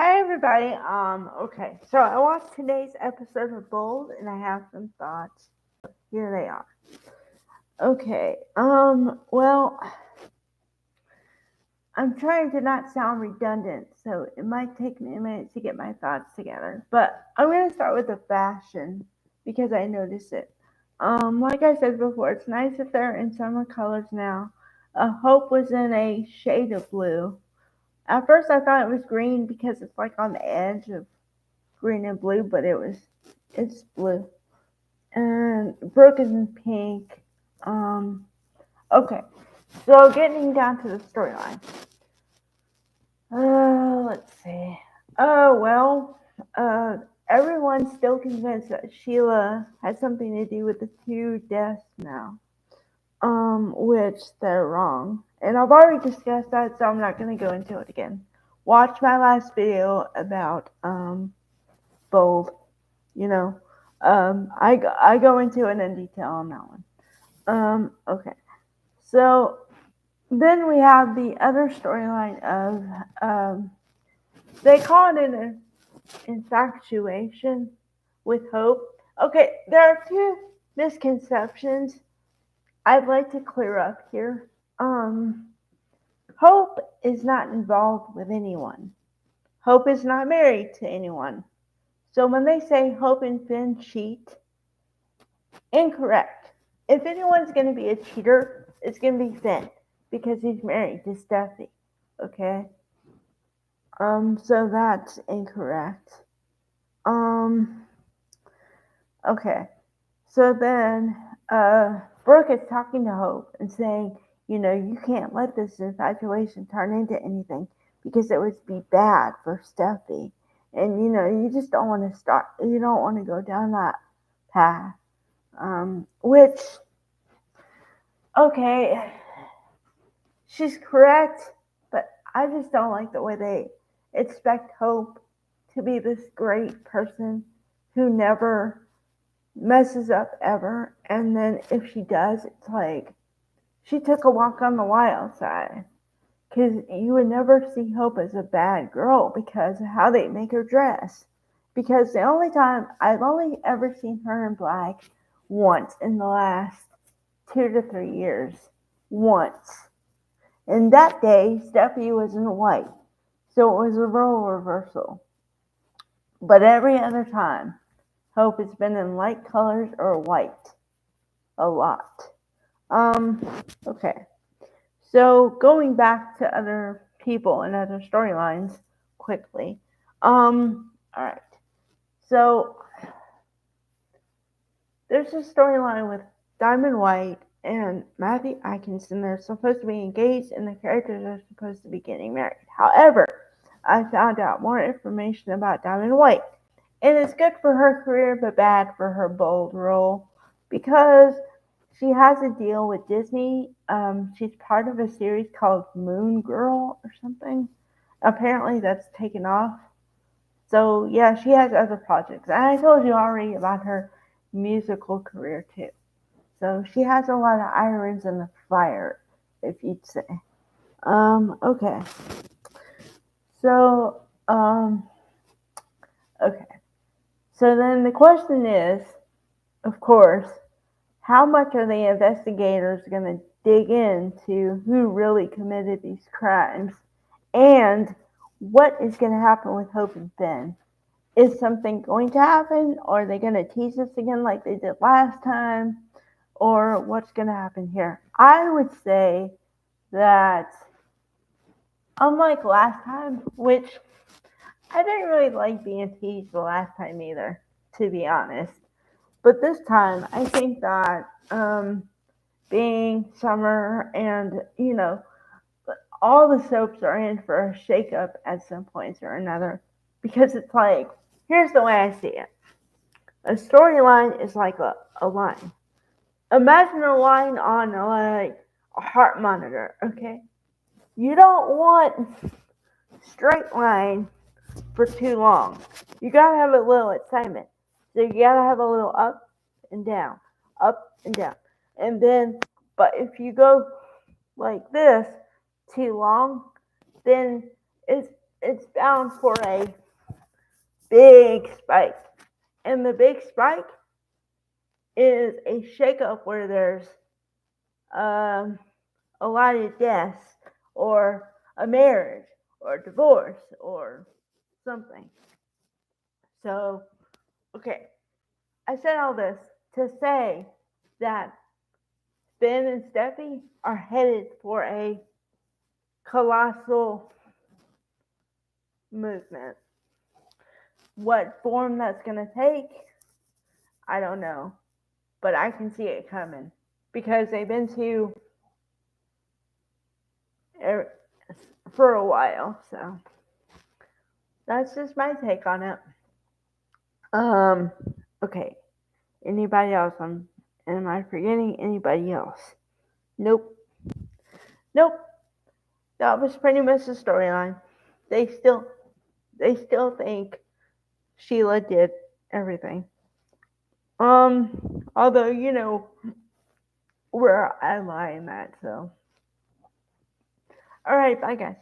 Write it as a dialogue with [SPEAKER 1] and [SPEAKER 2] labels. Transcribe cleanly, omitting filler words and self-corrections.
[SPEAKER 1] Hi everybody. Okay. So I watched today's episode of Bold and I have some thoughts. Here they are. Okay. Well, I'm trying to not sound redundant, so it might take me a minute to get my thoughts together. But I'm gonna start with the fashion because I noticed it. Like I said before, it's nice that they're in summer colors now. Hope was in a shade of blue. At first I thought it was green because it's like on the edge of green and blue, but it's blue. And Brooke is in pink. Um, okay, so getting down to the storyline. Let's see. Uh, everyone's still convinced that Sheila had something to do with the two deaths now. Which they're wrong. And I've already discussed that, so I'm not going to go into it again. Watch my last video about Bold. You know, I go into it in detail on that one. Okay. So then we have the other storyline of they call it an infatuation with Hope. Okay, there are two misconceptions I'd like to clear up here. Hope is not involved with anyone. Hope is not married to anyone. So when they say Hope and Finn cheat, incorrect. If anyone's going to be a cheater, it's going to be Finn because he's married to Steffi. Okay. So that's incorrect. Um, okay. So then, Brooke is talking to Hope and saying, you can't let this infatuation turn into anything because it would be bad for Steffi. And, you just don't want to you don't want to go down that path. Which, okay, she's correct, but I just don't like the way they expect Hope to be this great person who never messes up ever. And then if she does, it's like she took a walk on the wild side. Because you would never see Hope as a bad girl because of how they make her dress. Because the only time I've only ever seen her in black once in the last 2 to 3 years. Once. And that day, Steffi was in white. So it was a role reversal. But every other time, Hope has been in light colors or white. A lot. Um, okay. So going back to other people and other storylines quickly. Alright. So there's a storyline with Diamond White and Matthew Atkinson. They're supposed to be engaged and the characters are supposed to be getting married. However, I found out more information about Diamond White. And it's good for her career but bad for her Bold role because she has a deal with Disney. She's part of a series called Moon Girl or something. Apparently that's taken off. So yeah, she has other projects. And I told you already about her musical career too. So she has a lot of irons in the fire, if you'd say. Okay. So, okay. So then the question is, of course, how much are the investigators going to dig into who really committed these crimes? And what is going to happen with Hope and Finn? Is something going to happen? Or are they going to tease us again like they did last time? Or what's going to happen here? I would say that, unlike last time, which I didn't really like being teased the last time either, to be honest. But this time, I think that being summer and, all the soaps are in for a shakeup at some point or another. Because it's like, here's the way I see it. A storyline is like a line. Imagine a line on like a heart monitor, okay? You don't want straight line for too long. You gotta have a little excitement. So you gotta have a little and down, up and down. And then, but if you go like this too long, then it's it's bound for a big spike. And the big spike is a shakeup where there's a lot of deaths, or a marriage, or a divorce, or something. So, okay, I said all this to say that Ben and Steffi are headed for a colossal movement. What form that's going to take, I don't know. But I can see it coming because they've been to for a while. So that's just my take on it. Okay. Anybody else? Am I forgetting anybody else? Nope. Nope. That was pretty much the storyline. They still think Sheila did everything. Although where I lie in that. So, all right, bye guys.